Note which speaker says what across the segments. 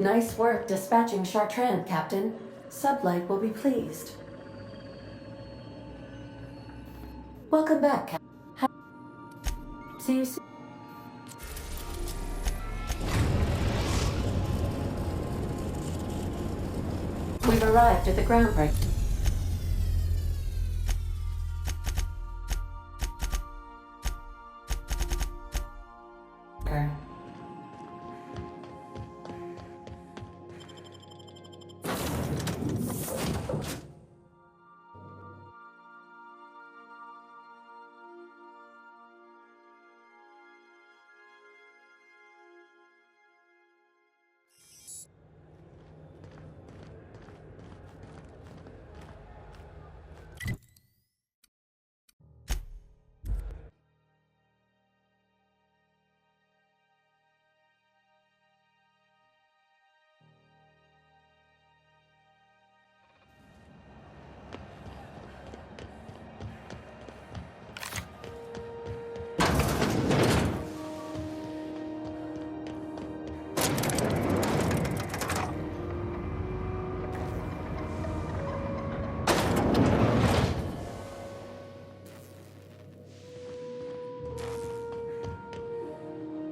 Speaker 1: Nice work dispatching Chartrand, Captain. Sublight will be pleased. Welcome back, Captain. See you soon. We've arrived at the groundbreak.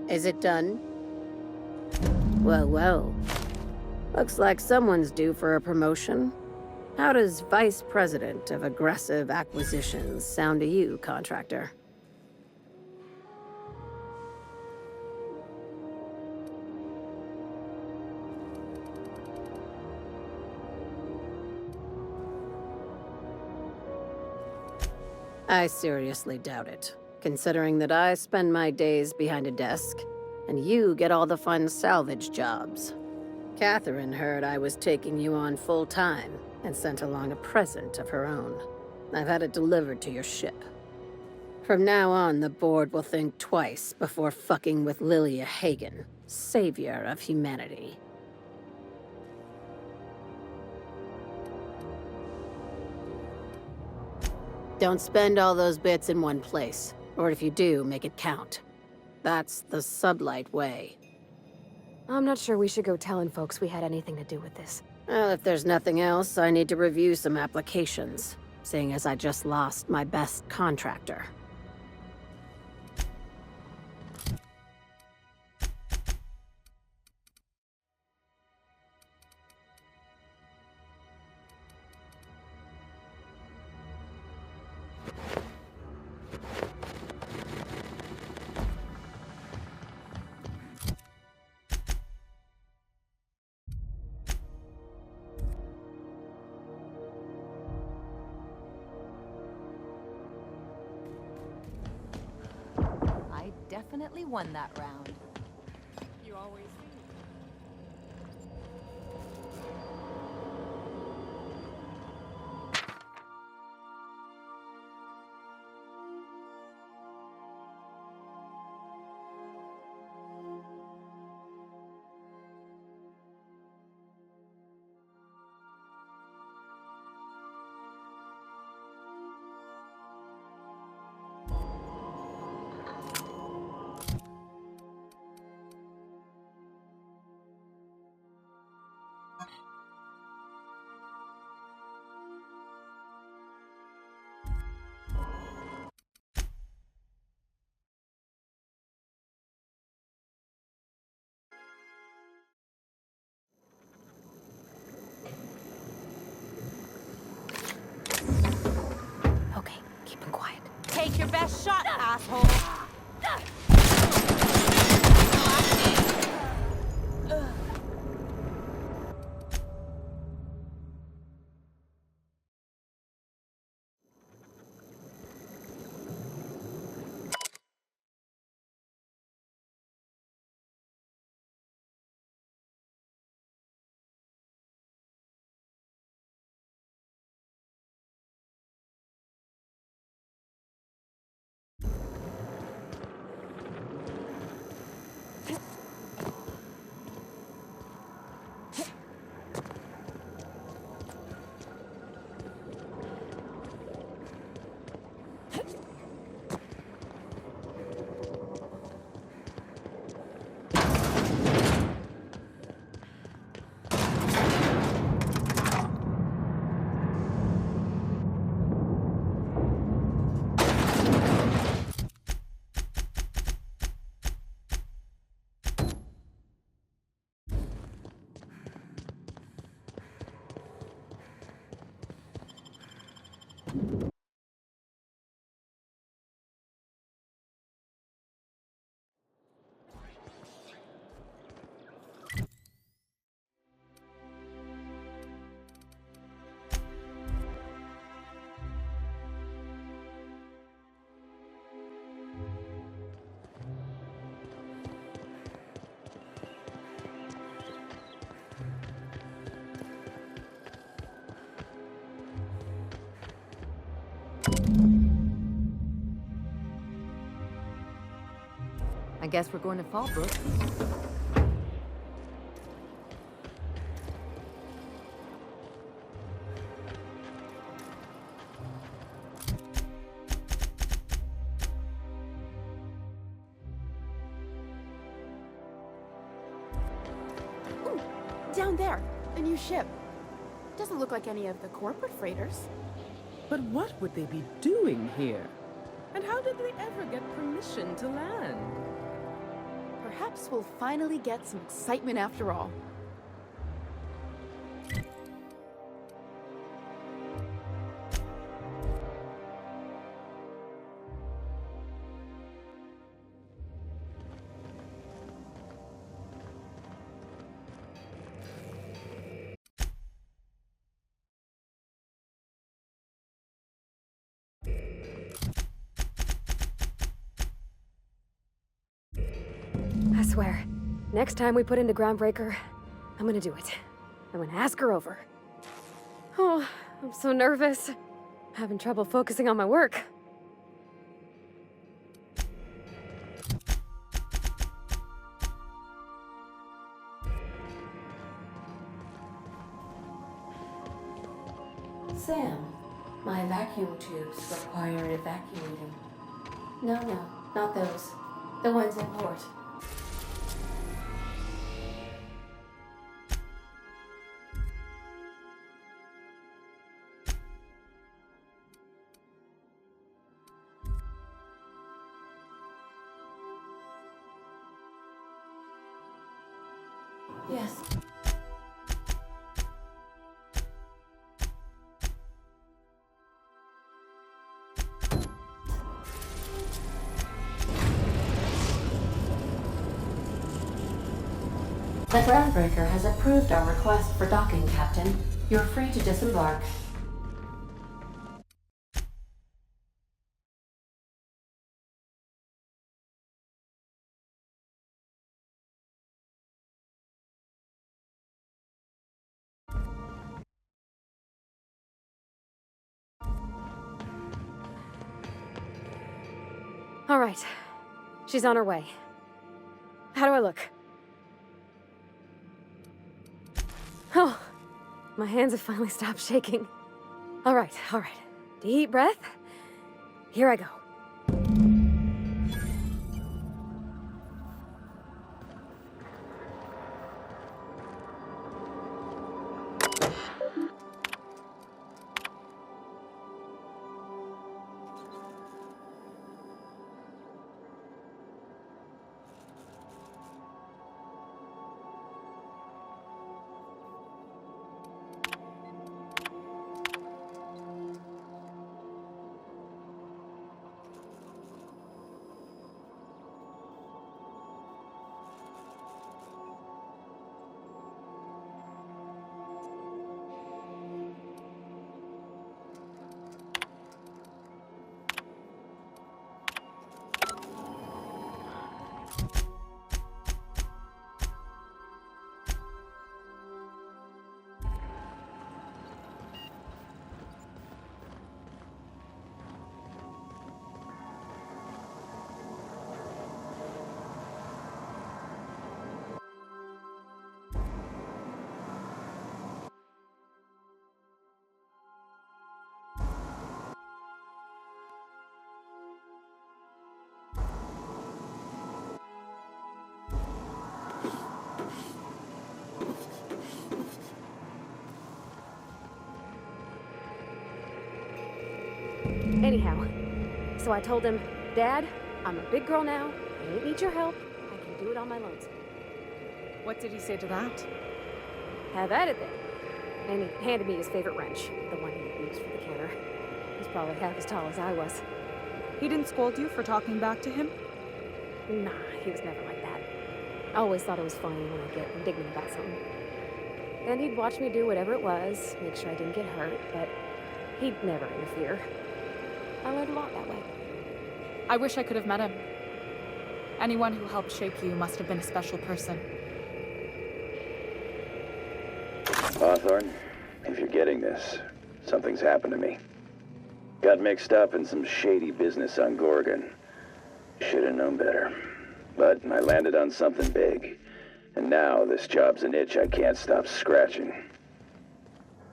Speaker 2: Is it done? Well, well. Looks like someone's due for a promotion. How does Vice President of Aggressive Acquisitions sound to you, contractor? I seriously doubt it, considering that I spend my days behind a desk, and you get all the fun salvage jobs. Catherine heard I was taking you on full-time, and sent along a present of her own. I've had it delivered to your ship. From now on, the board will think twice before fucking with Lilia Hagen, savior of humanity. Don't spend all those bits in one place, or if you do, make it count. That's the Sublight way.
Speaker 3: I'm not sure we should go telling folks we had anything to do with this.
Speaker 2: Well, if there's nothing else, I need to review some applications, seeing as I just lost my best contractor.
Speaker 4: I definitely won that round.
Speaker 5: You always do.
Speaker 3: Okay, keep him quiet.
Speaker 4: Take your best shot, asshole! I guess we're going to Fallbrook.
Speaker 6: Down there, a new ship. Doesn't look like any of the corporate freighters.
Speaker 7: But what would they be doing here? And how did they ever get permission to land?
Speaker 6: Perhaps we'll finally get some excitement after all.
Speaker 3: I swear, next time we put into Groundbreaker, I'm gonna do it. I'm gonna ask her over. Oh, I'm so nervous. Having trouble focusing on my work.
Speaker 1: Sam, my vacuum tubes require evacuating. No, not those. The ones in port. Yes. The Groundbreaker has approved our request for docking, Captain. You're free to disembark.
Speaker 3: All right. She's on her way. How do I look? Oh, my hands have finally stopped shaking. All right. Deep breath. Here I go. Anyhow, so I told him, Dad, I'm a big girl now. I don't need your help. I can do it on my lonesome.
Speaker 5: What did he say to that?
Speaker 3: Have at it then. And he handed me his favorite wrench, the one he used for the counter. He's probably half as tall as I was.
Speaker 5: He didn't scold you for talking back to him?
Speaker 3: Nah, he was never like that. I always thought it was funny when I'd get indignant about something. Then he'd watch me do whatever it was, make sure I didn't get hurt, but he'd never interfere. I learned a lot that way.
Speaker 5: I wish I could have met him. Anyone who helped shape you must have been a special person.
Speaker 8: Hawthorne, if you're getting this, something's happened to me. Got mixed up in some shady business on Gorgon. Should have known better. But I landed on something big. And now this job's an itch I can't stop scratching.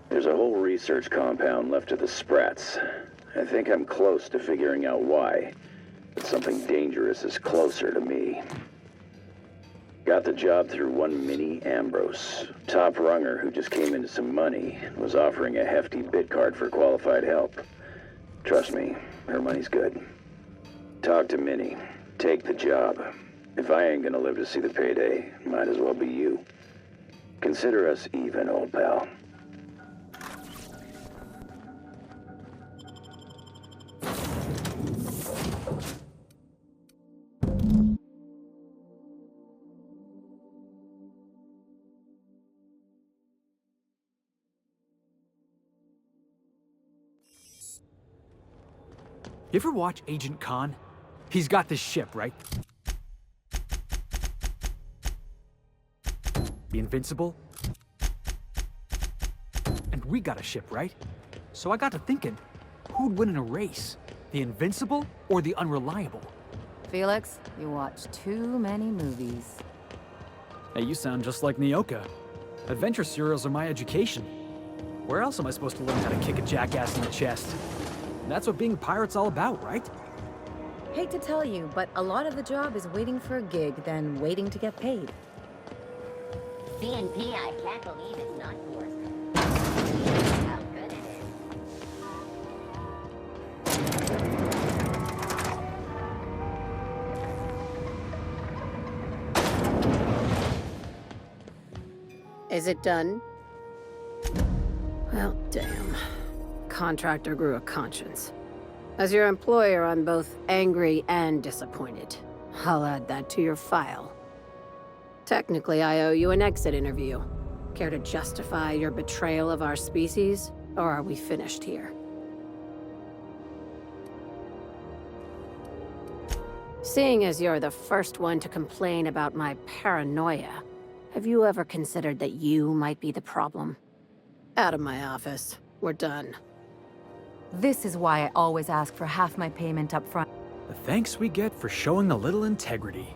Speaker 8: There's a whole research compound left of the Sprats. I think I'm close to figuring out why. But something dangerous is closer to me. Got the job through one Minnie Ambrose. Top runger who just came into some money, was offering a hefty bid card for qualified help. Trust me, her money's good. Talk to Minnie. Take the job. If I ain't gonna live to see the payday, might as well be you. Consider us even, old pal.
Speaker 9: You ever watch Agent Khan? He's got this ship, right? The Invincible? And we got a ship, right? So I got to thinking, who'd win in a race? The Invincible or the Unreliable?
Speaker 4: Felix, you watch too many movies.
Speaker 9: Hey, you sound just like Nyoka. Adventure serials are my education. Where else am I supposed to learn how to kick a jackass in the chest? And that's what being a pirate's all about, right?
Speaker 4: Hate to tell you, but a lot of the job is waiting for a gig, then waiting to get paid.
Speaker 10: CNP, I can't believe it's not yours. How good it is.
Speaker 2: Is it done? Well, damn. Contractor grew a conscience. As your employer, I'm both angry and disappointed. I'll add that to your file. Technically, I owe you an exit interview. Care to justify your betrayal of our species, or are we finished here? Seeing as you're the first one to complain about my paranoia, have you ever considered that you might be the problem? Out of my office. We're done.
Speaker 4: This is why I always ask for half my payment up front.
Speaker 9: The thanks we get for showing a little integrity.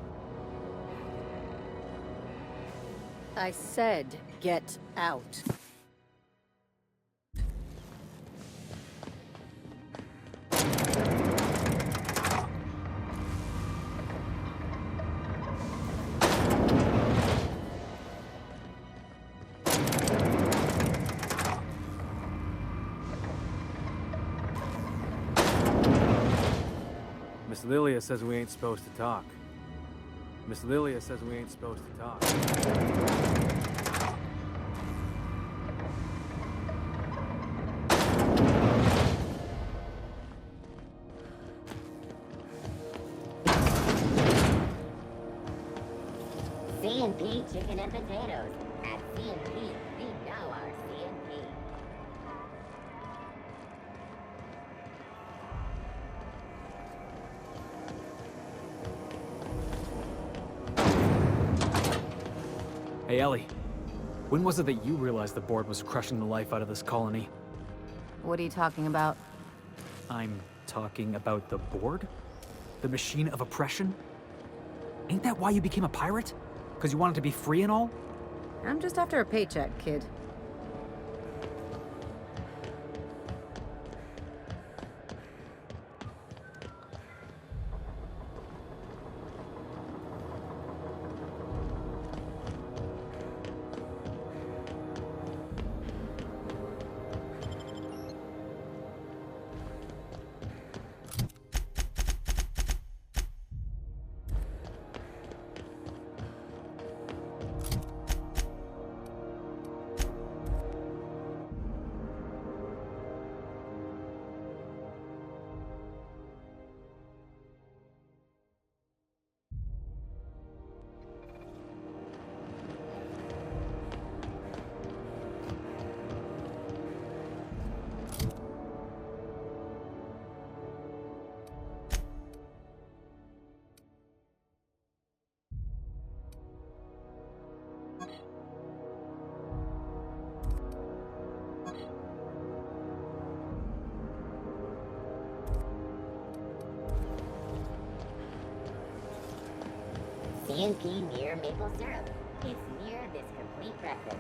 Speaker 2: I said, get out.
Speaker 9: Miss Lilia says we ain't supposed to talk. Miss Lilia says we ain't supposed to talk.
Speaker 10: CNP chicken and potatoes. At CNP, we know our CNP.
Speaker 9: Hey, Ellie. When was it that you realized the board was crushing the life out of this colony?
Speaker 4: What are you talking about?
Speaker 9: I'm talking about the board? The machine of oppression? Ain't that why you became a pirate? Because you wanted to be free and all?
Speaker 4: I'm just after a paycheck, kid.
Speaker 10: C&P near maple syrup. It's near this complete breakfast.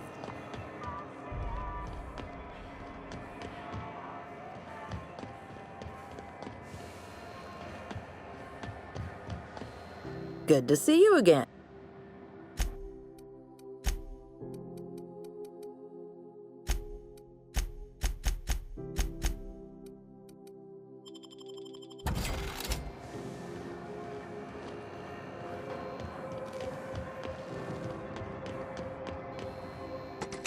Speaker 4: Good to see you again.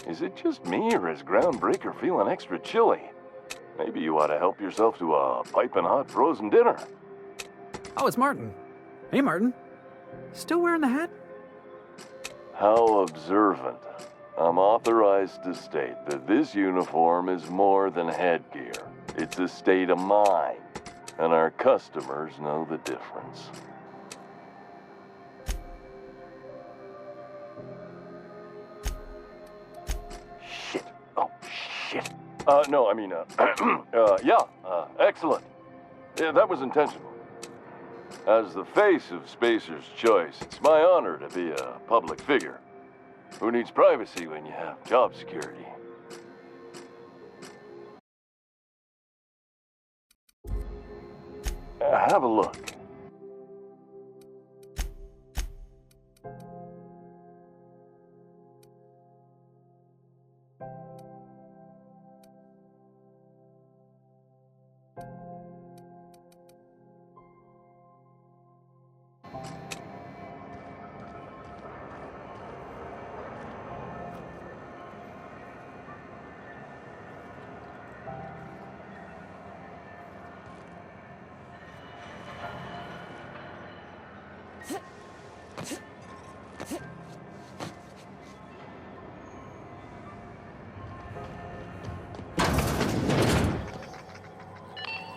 Speaker 11: Is it just me, or is Groundbreaker feeling extra chilly? Maybe you ought to help yourself to a piping hot frozen dinner.
Speaker 9: Oh, it's Martin. Hey, Martin. Still wearing the hat?
Speaker 11: How observant. I'm authorized to state that this uniform is more than headgear. It's a state of mind, and our customers know the difference. Shit. Oh, shit. No, I mean, excellent. Yeah, that was intentional. As the face of Spacer's Choice, it's my honor to be a public figure. Who needs privacy when you have job security? Have a look.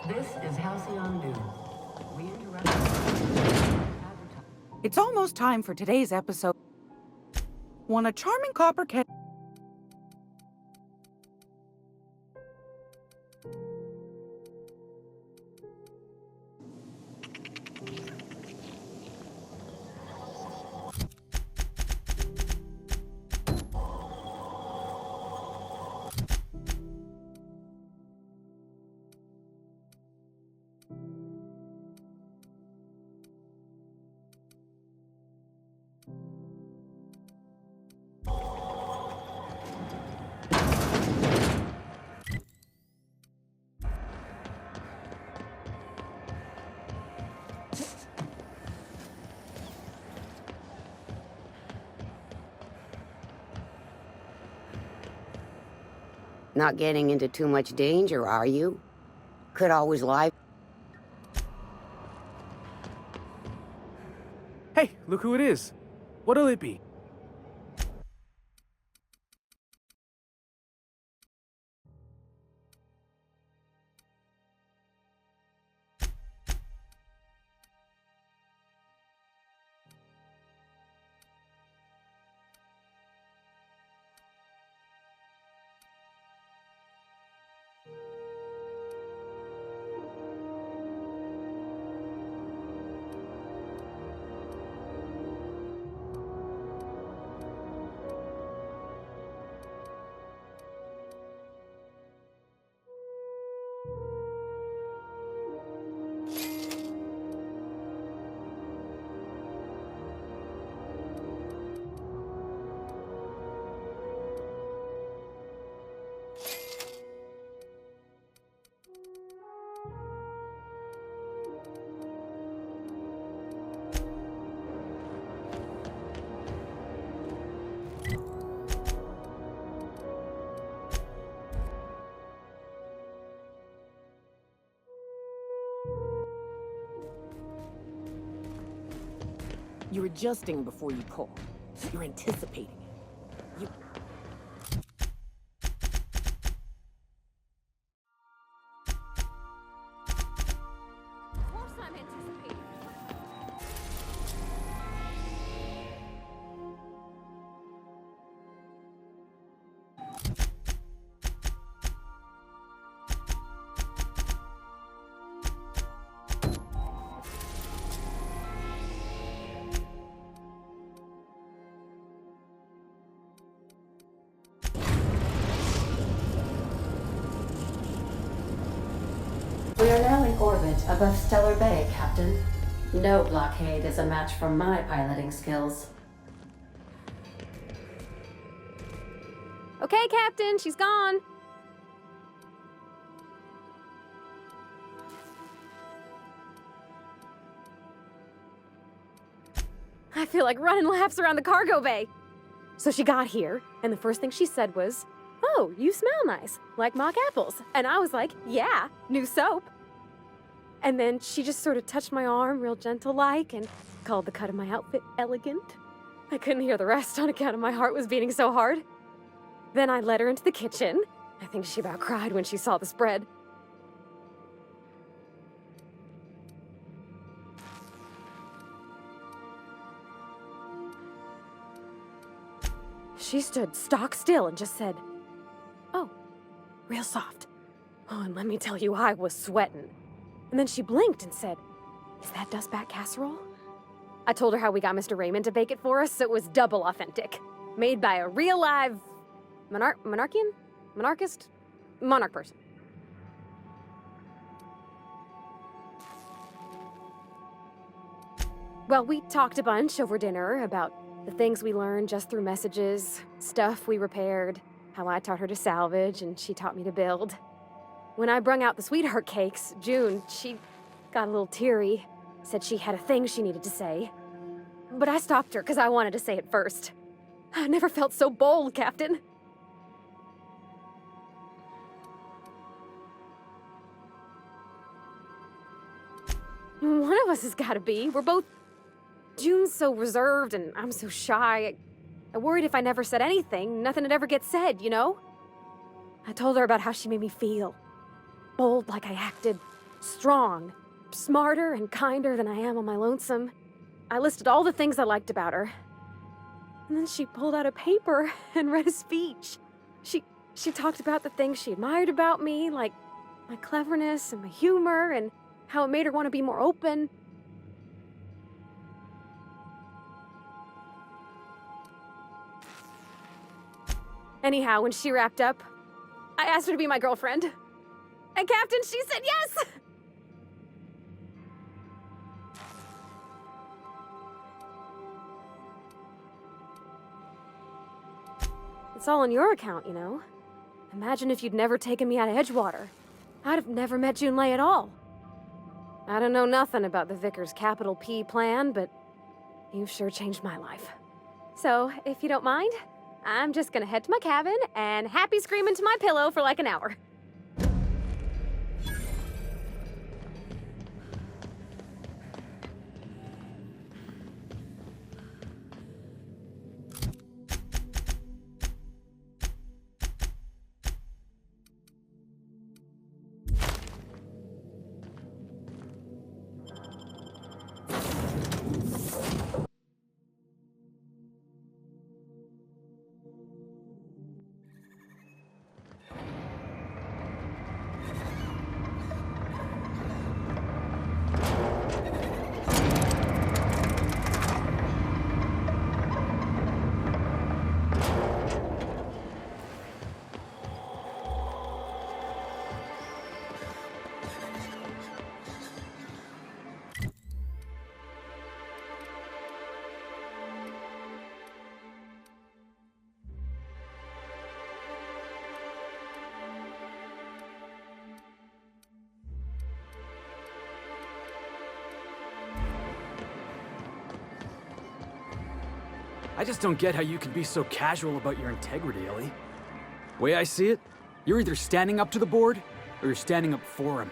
Speaker 12: This is Halcyon News. We interrupt.
Speaker 13: It's almost time for today's episode. When a charming copper cat.
Speaker 12: Not getting into too much danger, are you? Could always lie.
Speaker 9: Hey, look who it is. What'll it be?
Speaker 13: You're adjusting before you pull. You're anticipating it. You...
Speaker 3: Of course I'm anticipating.
Speaker 1: orbit above Stellar Bay, Captain. No blockade is a match for my piloting skills.
Speaker 3: Okay, Captain, she's gone. I feel like running laps around the cargo bay. So she got here, and the first thing she said was, "Oh, you smell nice, like mock apples." And I was like, "Yeah, new soap." And then she just sort of touched my arm real gentle-like and called the cut of my outfit elegant. I couldn't hear the rest on account of my heart was beating so hard. Then I led her into the kitchen. I think she about cried when she saw the spread. She stood stock still and just said, "Oh, real soft." Oh, and let me tell you, I was sweating. And then she blinked and said, "Is that dustbat casserole?" I told her how we got Mr. Raymond to bake it for us, so it was double authentic. Made by a real live monarch person. Well, we talked a bunch over dinner about the things we learned just through messages, stuff we repaired, how I taught her to salvage and she taught me to build. When I brung out the sweetheart cakes, June, she got a little teary, said she had a thing she needed to say. But I stopped her because I wanted to say it first. I never felt so bold, Captain. One of us has got to be. We're both... June's so reserved and I'm so shy. I worried if I never said anything, nothing would ever get said, you know? I told her about how she made me feel. Bold like I acted, strong, smarter and kinder than I am on my lonesome. I listed all the things I liked about her. And then she pulled out a paper and read a speech. She talked about the things she admired about me, like my cleverness and my humor, and how it made her want to be more open. Anyhow, when she wrapped up, I asked her to be my girlfriend. And Captain, she said yes! It's all on your account, you know? Imagine if you'd never taken me out of Edgewater. I'd have never met Junlei at all. I don't know nothing about the Vickers capital P plan, but you've sure changed my life. So, if you don't mind, I'm just gonna head to my cabin and happy scream into my pillow for like an hour.
Speaker 9: I just don't get how you can be so casual about your integrity, Ellie. Way I see it, you're either standing up to the board, or you're standing up for him.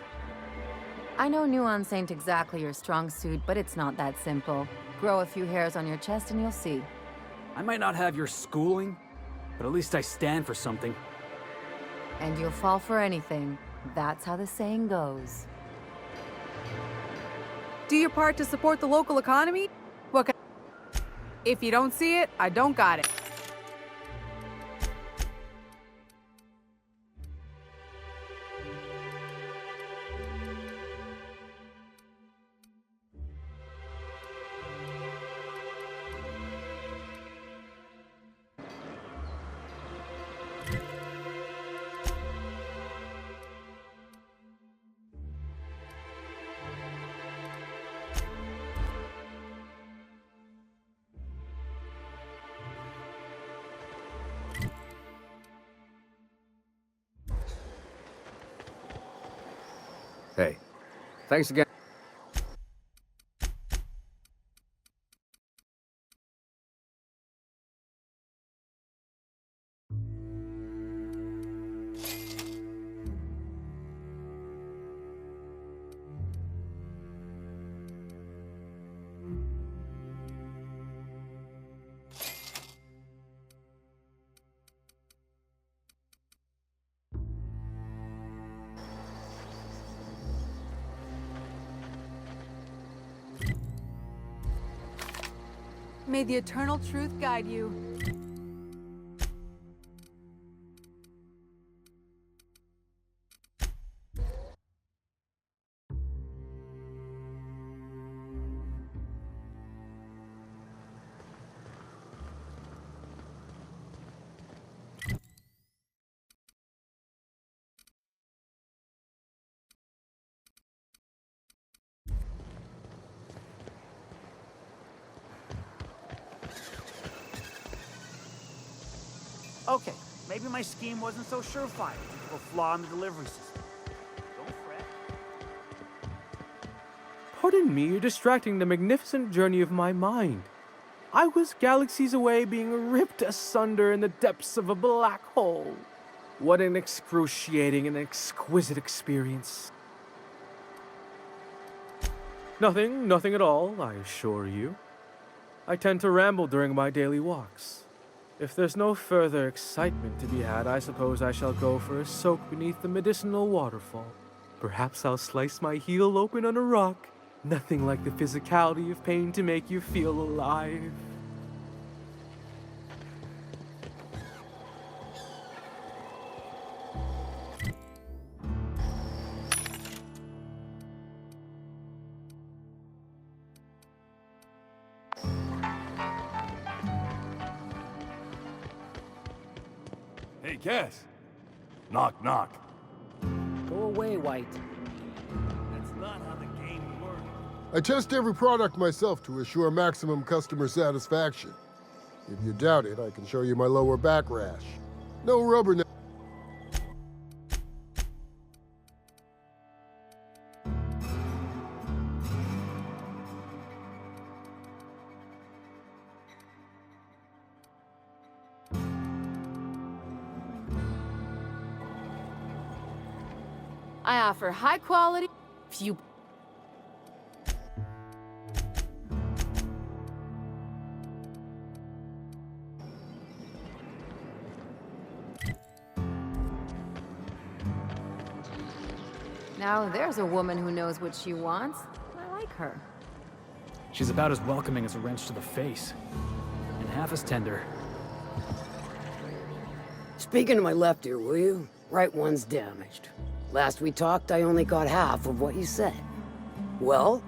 Speaker 4: I know nuance ain't exactly your strong suit, but it's not that simple. Grow a few hairs on your chest and you'll see.
Speaker 9: I might not have your schooling, but at least I stand for something.
Speaker 4: And you'll fall for anything. That's how the saying goes.
Speaker 14: Do your part to support the local economy? What can... If you don't see it, I don't got it.
Speaker 15: Hey, thanks again.
Speaker 14: May the eternal truth guide you.
Speaker 16: Okay, maybe my scheme wasn't so surefire due to a flaw in the delivery system. Don't fret.
Speaker 17: Pardon me, you're distracting the magnificent journey of my mind. I was galaxies away being ripped asunder in the depths of a black hole. What an excruciating and exquisite experience. Nothing at all, I assure you. I tend to ramble during my daily walks. If there's no further excitement to be had, I suppose I shall go for a soak beneath the medicinal waterfall. Perhaps I'll slice my heel open on a rock. Nothing like the physicality of pain to make you feel alive.
Speaker 18: Hey, Cass. Knock, knock.
Speaker 9: Go away, White.
Speaker 18: That's not how the game works.
Speaker 19: I test every product myself to assure maximum customer satisfaction. If you doubt it, I can show you my lower back rash. No rubber.
Speaker 6: I offer high quality, few.
Speaker 4: Now there's a woman who knows what she wants. I like her.
Speaker 9: She's about as welcoming as a wrench to the face. And half as tender.
Speaker 12: Speaking to my left ear, will you? Right one's damaged. Last we talked, I only got half of what you said. Well?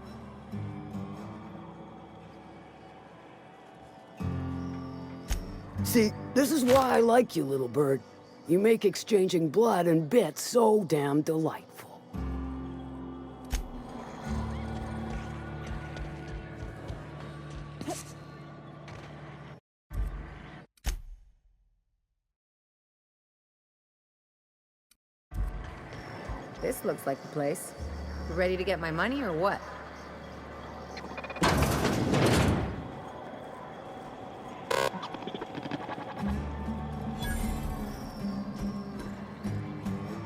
Speaker 12: See, this is why I like you, little bird. You make exchanging blood and bits so damn delightful.
Speaker 4: This looks like the place. Ready to get my money or what?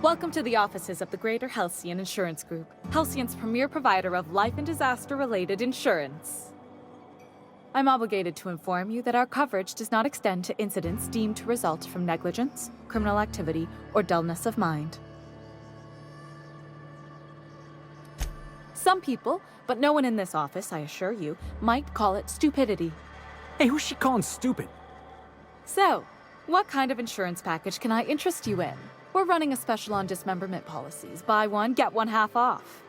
Speaker 5: Welcome to the offices of the Greater Halcyon Insurance Group, Halcyon's premier provider of life and disaster-related insurance. I'm obligated to inform you that our coverage does not extend to incidents deemed to result from negligence, criminal activity, or dullness of mind. Some people, but no one in this office, I assure you, might call it stupidity.
Speaker 9: Hey, who's she calling stupid?
Speaker 5: So, what kind of insurance package can I interest you in? We're running a special on dismemberment policies. Buy one, get one half off.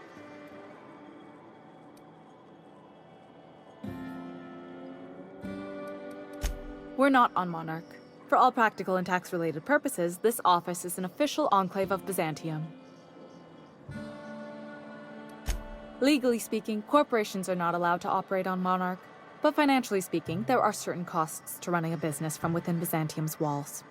Speaker 5: We're not on Monarch. For all practical and tax-related purposes, this office is an official enclave of Byzantium. Legally speaking, corporations are not allowed to operate on Monarch, but financially speaking, there are certain costs to running a business from within Byzantium's walls.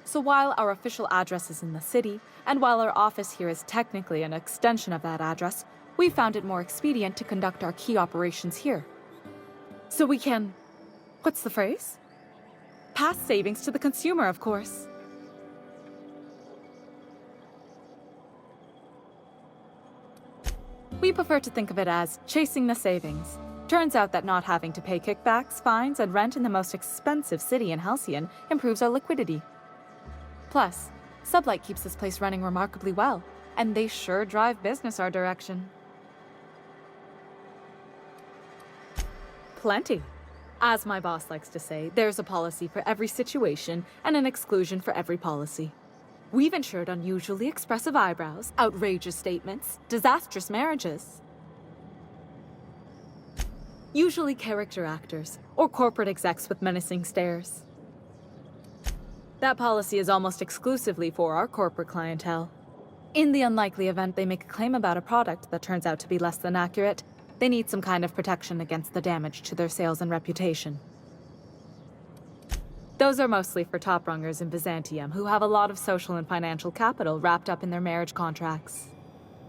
Speaker 5: So while our official address is in the city, and while our office here is technically an extension of that address, we found it more expedient to conduct our key operations here. So we can... what's the phrase? Pass savings to the consumer, of course. We prefer to think of it as chasing the savings. Turns out that not having to pay kickbacks, fines, and rent in the most expensive city in Halcyon improves our liquidity. Plus, Sublight keeps this place running remarkably well, and they sure drive business our direction. Plenty. As my boss likes to say, there's a policy for every situation and an exclusion for every policy. We've insured unusually expressive eyebrows, outrageous statements, disastrous marriages. Usually character actors, or corporate execs with menacing stares. That policy is almost exclusively for our corporate clientele. In the unlikely event they make a claim about a product that turns out to be less than accurate, they need some kind of protection against the damage to their sales and reputation. Those are mostly for top-rungers in Byzantium who have a lot of social and financial capital wrapped up in their marriage contracts.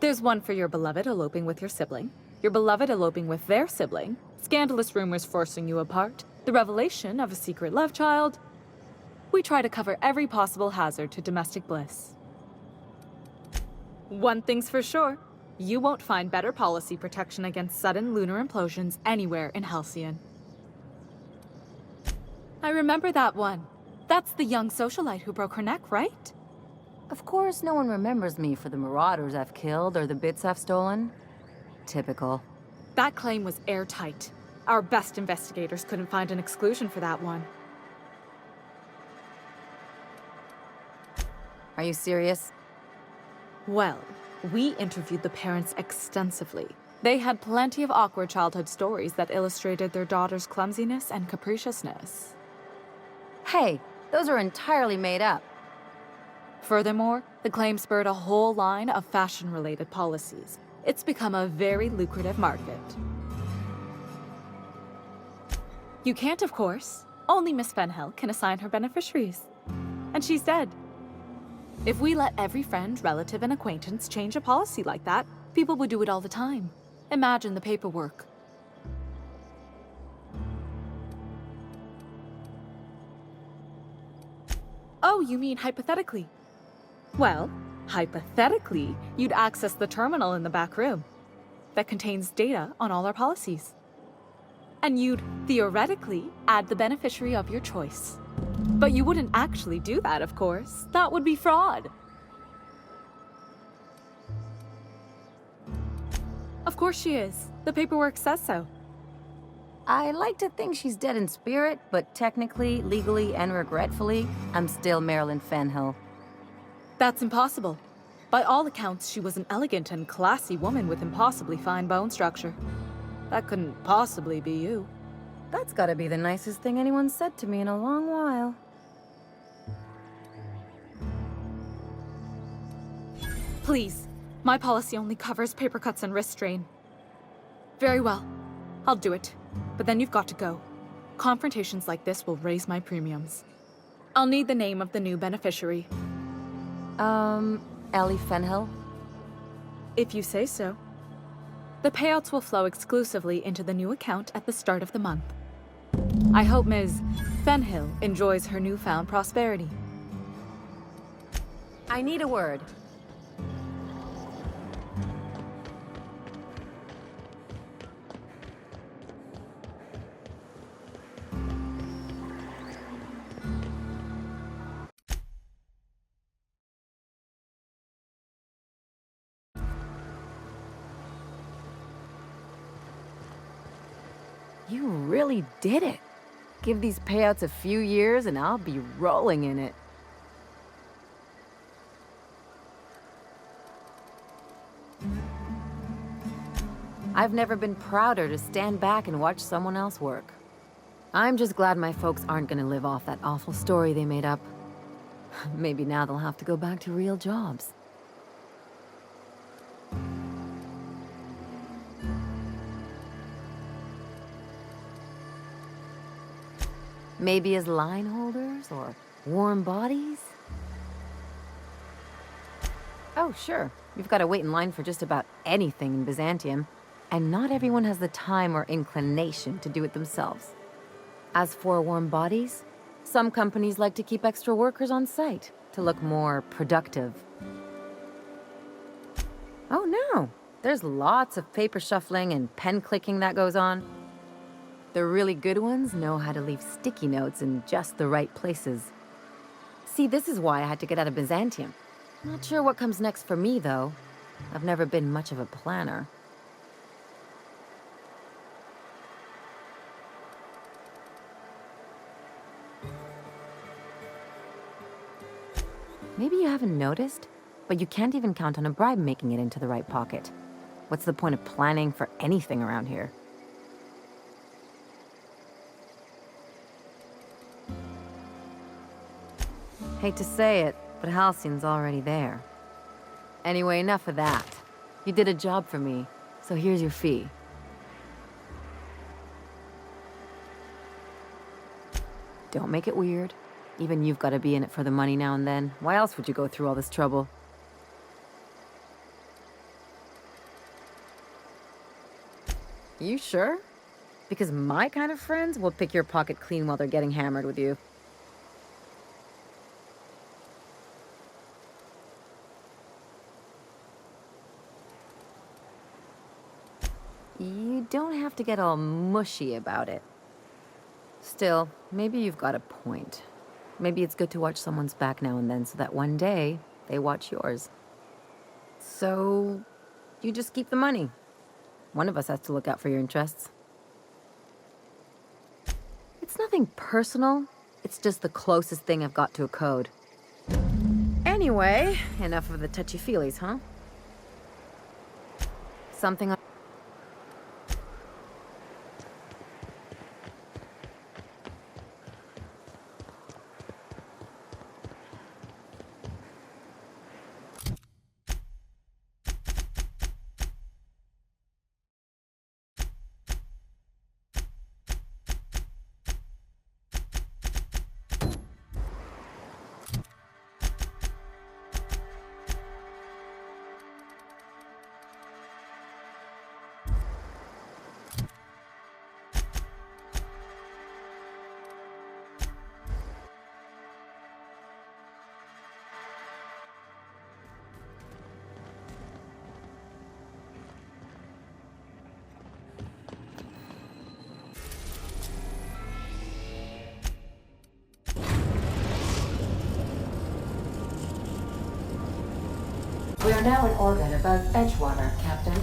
Speaker 5: There's one for your beloved eloping with your sibling, your beloved eloping with their sibling, scandalous rumors forcing you apart, the revelation of a secret love child. We try to cover every possible hazard to domestic bliss. One thing's for sure, you won't find better policy protection against sudden lunar implosions anywhere in Halcyon. I remember that one. That's the young socialite who broke her neck, right?
Speaker 4: Of course, no one remembers me for the marauders I've killed or the bits I've stolen. Typical.
Speaker 5: That claim was airtight. Our best investigators couldn't find an exclusion for that one.
Speaker 4: Are you serious?
Speaker 5: Well, we interviewed the parents extensively. They had plenty of awkward childhood stories that illustrated their daughter's clumsiness and capriciousness.
Speaker 4: Hey, those are entirely made up.
Speaker 5: Furthermore, the claim spurred a whole line of fashion-related policies. It's become a very lucrative market. You can't, of course. Only Miss Fenhill can assign her beneficiaries. And she's dead. If we let every friend, relative, and acquaintance change a policy like that, people would do it all the time. Imagine the paperwork. Oh, you mean hypothetically? Well, hypothetically, you'd access the terminal in the back room that contains data on all our policies. And you'd, theoretically, add the beneficiary of your choice. But you wouldn't actually do that, of course. That would be fraud. Of course she is. The paperwork says so.
Speaker 4: I like to think she's dead in spirit, but technically, legally, and regretfully, I'm still Marilyn Fenhill.
Speaker 5: That's impossible. By all accounts, she was an elegant and classy woman with impossibly fine bone structure. That couldn't possibly be you.
Speaker 4: That's gotta be the nicest thing anyone's said to me in a long while.
Speaker 5: Please, my policy only covers paper cuts and wrist strain. Very well, I'll do it. But then you've got to go. Confrontations like this will raise my premiums. I'll need the name of the new beneficiary.
Speaker 4: Ellie Fenhill?
Speaker 5: If you say so. The payouts will flow exclusively into the new account at the start of the month. I hope Ms. Fenhill enjoys her newfound prosperity.
Speaker 4: I need a word. You really did it. Give these payouts a few years and I'll be rolling in it. I've never been prouder to stand back and watch someone else work. I'm just glad my folks aren't gonna live off that awful story they made up. Maybe now they'll have to go back to real jobs. Maybe as line holders or warm bodies? Oh, sure. You've got to wait in line for just about anything in Byzantium, and not everyone has the time or inclination to do it themselves. As for warm bodies, some companies like to keep extra workers on site to look more productive. Oh no, there's lots of paper shuffling and pen clicking that goes on. The really good ones know how to leave sticky notes in just the right places. See, this is why I had to get out of Byzantium. Not sure what comes next for me, though. I've never been much of a planner. Maybe you haven't noticed, but you can't even count on a bribe making it into the right pocket. What's the point of planning for anything around here? Hate to say it, but Halcyon's already there. Anyway, enough of that. You did a job for me, so here's your fee. Don't make it weird. Even you've got to be in it for the money now and then. Why else would you go through all this trouble? You sure? Because my kind of friends will pick your pocket clean while they're getting hammered with you. You don't have to get all mushy about it. Still, maybe you've got a point. Maybe it's good to watch someone's back now and then so that one day they watch yours. So, you just keep the money. One of us has to look out for your interests. It's nothing personal. It's just the closest thing I've got to a code. Anyway, enough of the touchy-feelies, huh? Something...
Speaker 1: We are now in orbit above Edgewater, Captain.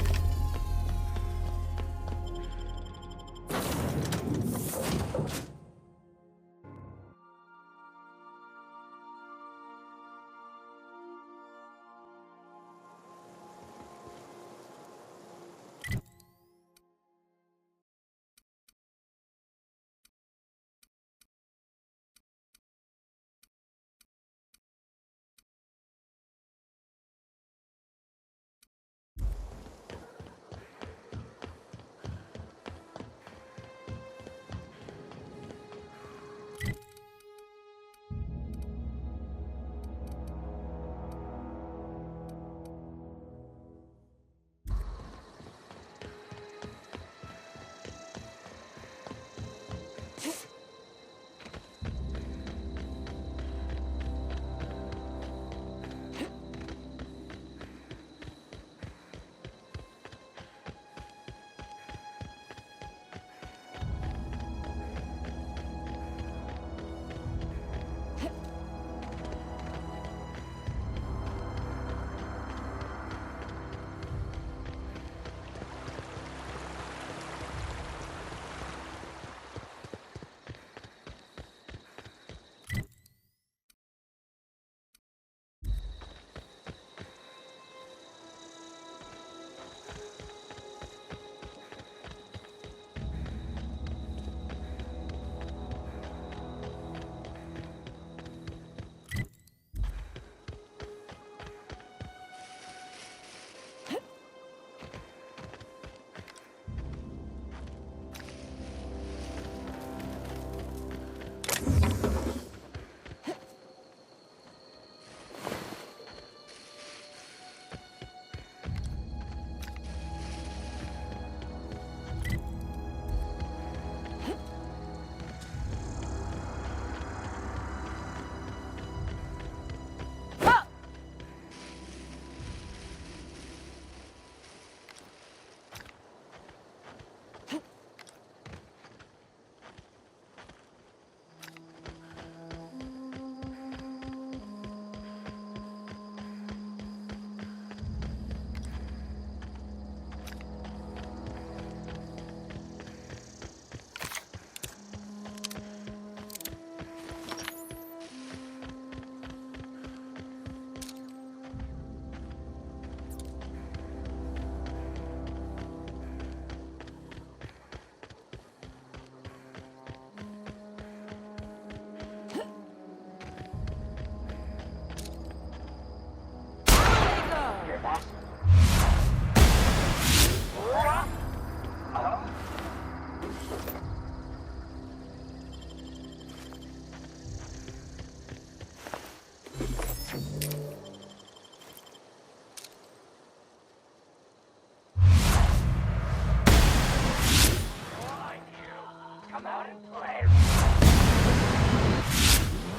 Speaker 18: Come out and play.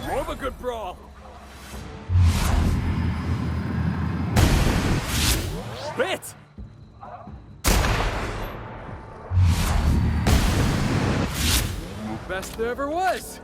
Speaker 9: More of a good brawl. Spit! Best there ever was.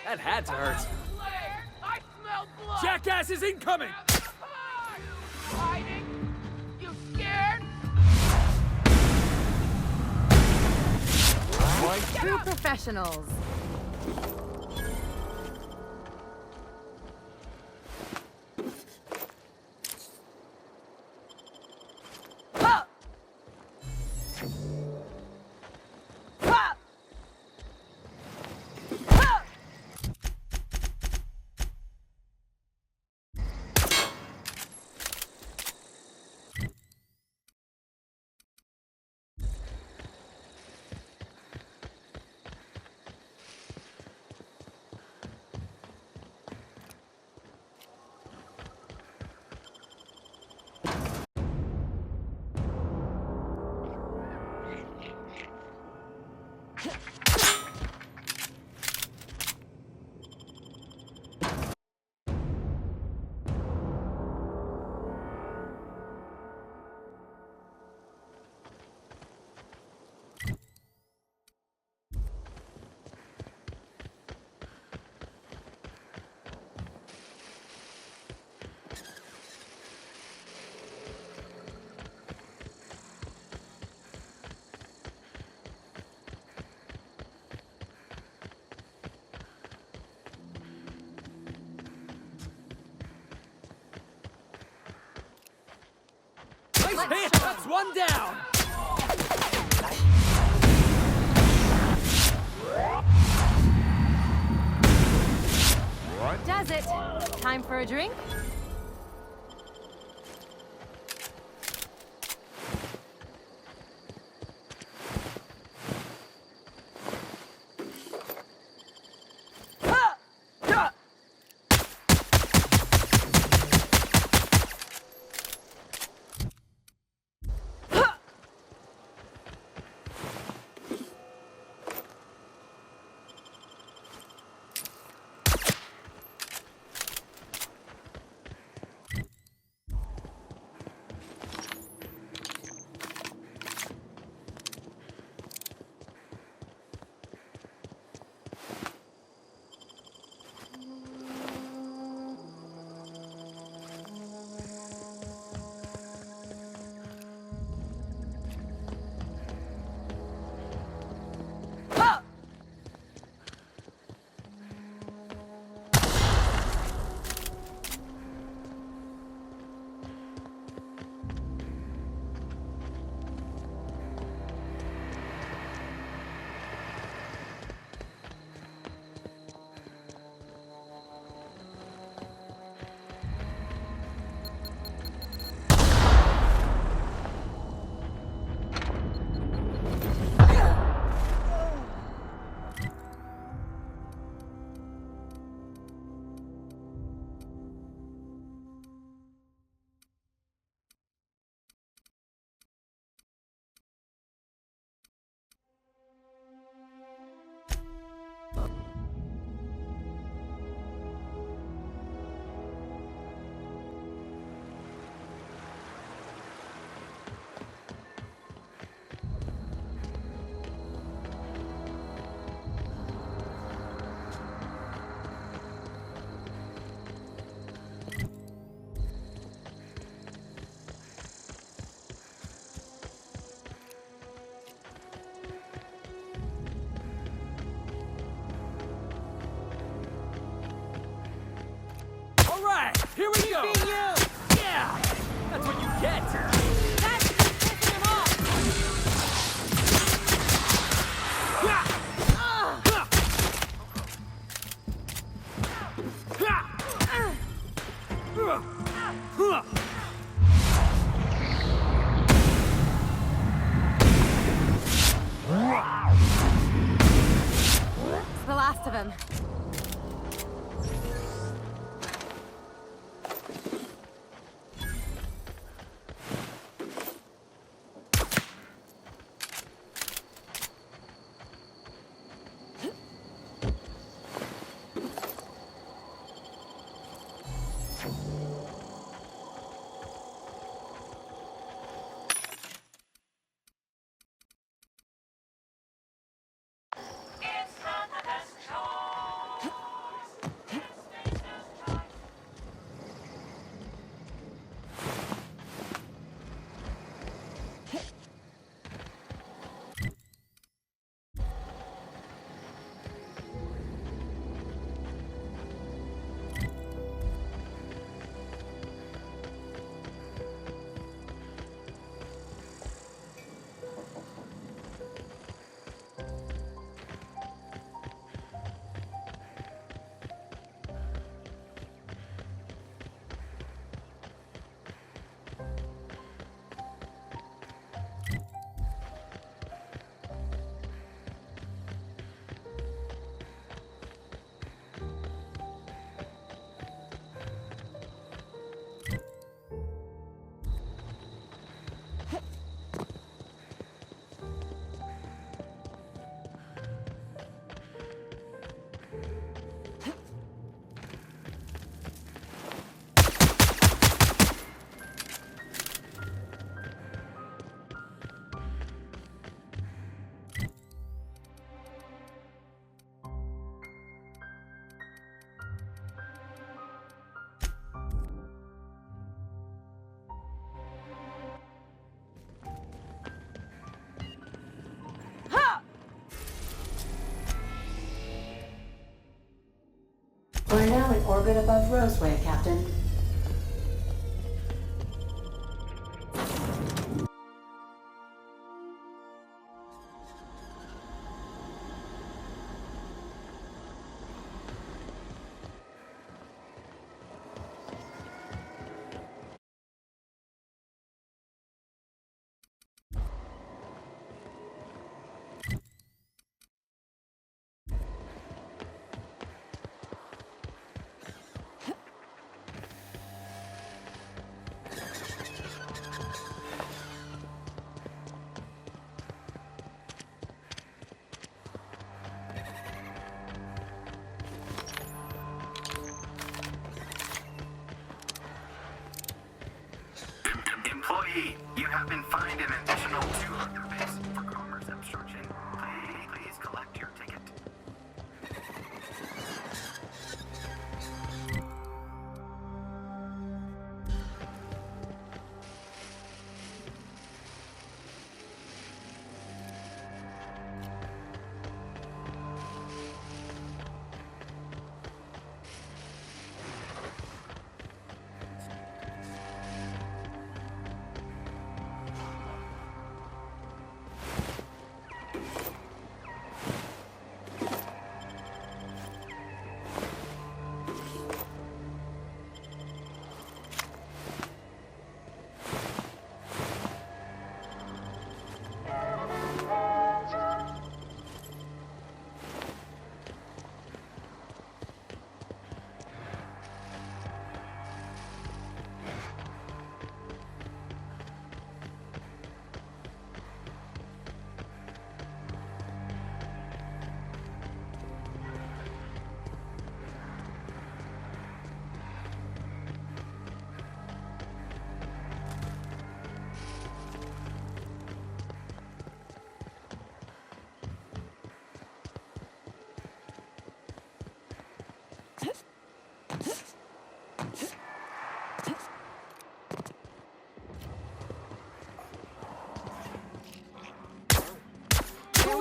Speaker 9: That had to hurt.
Speaker 18: I smell blood!
Speaker 9: Jackass is incoming!
Speaker 18: Hiding? You scared?
Speaker 4: True professionals.
Speaker 9: Nice hit! That's one down!
Speaker 4: Does it? Time for a drink?
Speaker 9: Here we go! Yeah! That's what you get!
Speaker 18: That's pissing him off!
Speaker 3: It's the last of him.
Speaker 1: We're now in orbit above Roseway, Captain.
Speaker 15: Employee, you have been fined an additional 200 bits for commerce obstruction. Please collect your ticket.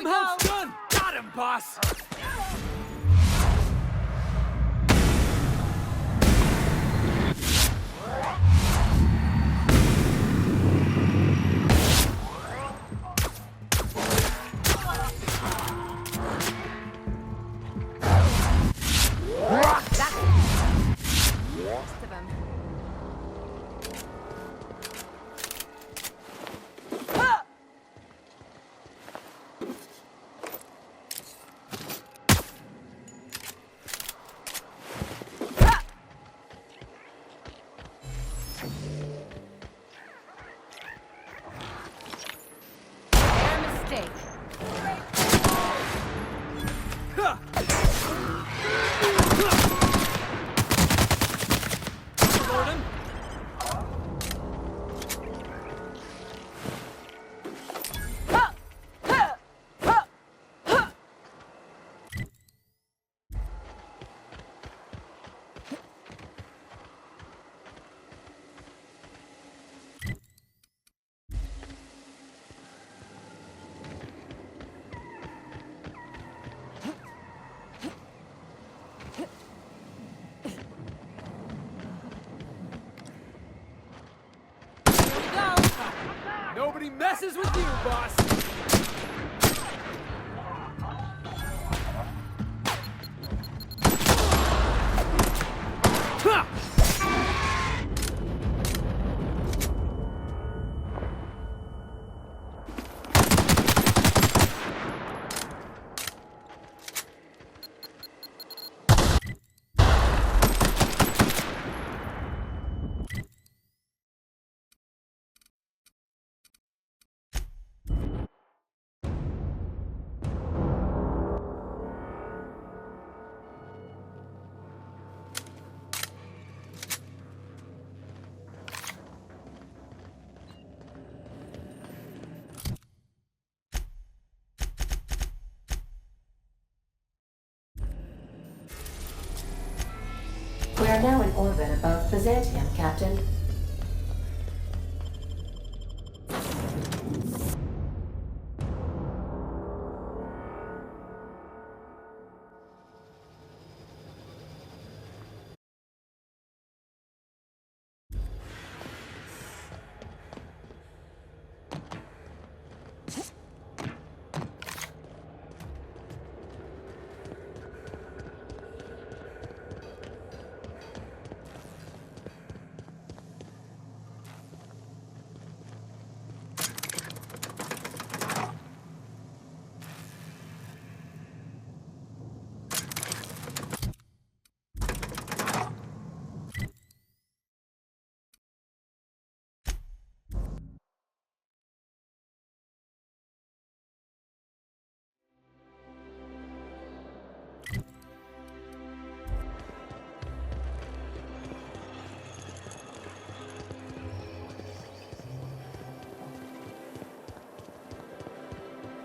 Speaker 18: House done! Got him, boss!
Speaker 4: Hey!
Speaker 9: Gordon? Nobody messes with you, boss!
Speaker 1: We are now in orbit above Byzantium, Captain.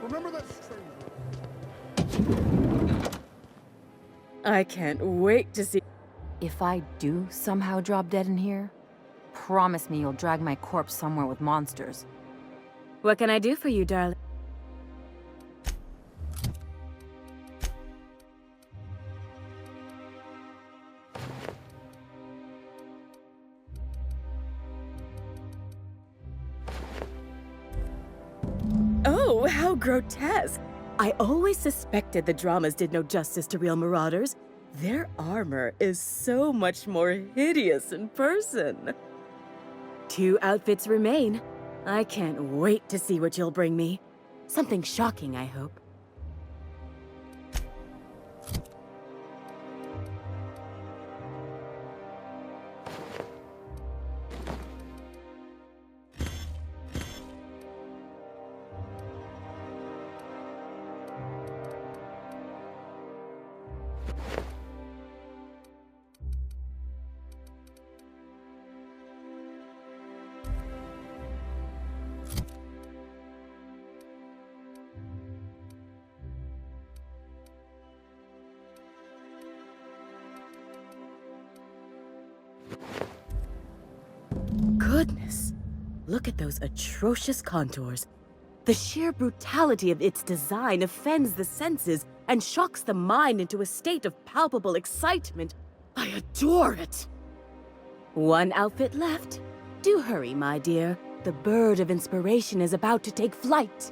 Speaker 19: Remember that
Speaker 13: I can't wait to see.
Speaker 4: If I do somehow drop dead in here, promise me you'll drag my corpse somewhere with monsters.
Speaker 13: What can I do for you, darling? Oh, how grotesque! I always suspected the dramas did no justice to real marauders. Their armor is so much more hideous in person. 2 outfits remain. I can't wait to see what you'll bring me. Something shocking, I hope. Goodness! Look at those atrocious contours. The sheer brutality of its design offends the senses and shocks the mind into a state of palpable excitement. I adore it! 1 outfit left. Do hurry, my dear. The bird of inspiration is about to take flight.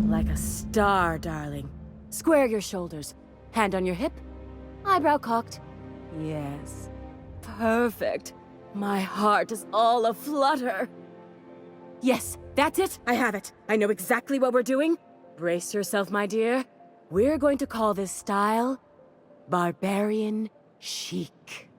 Speaker 13: Like a star, darling. Square your shoulders. Hand on your hip. Eyebrow cocked. Yes. Perfect. My heart is all aflutter. Yes, that's it. I have it. I know exactly what we're doing. Brace yourself, my dear. We're going to call this style Barbarian Chic.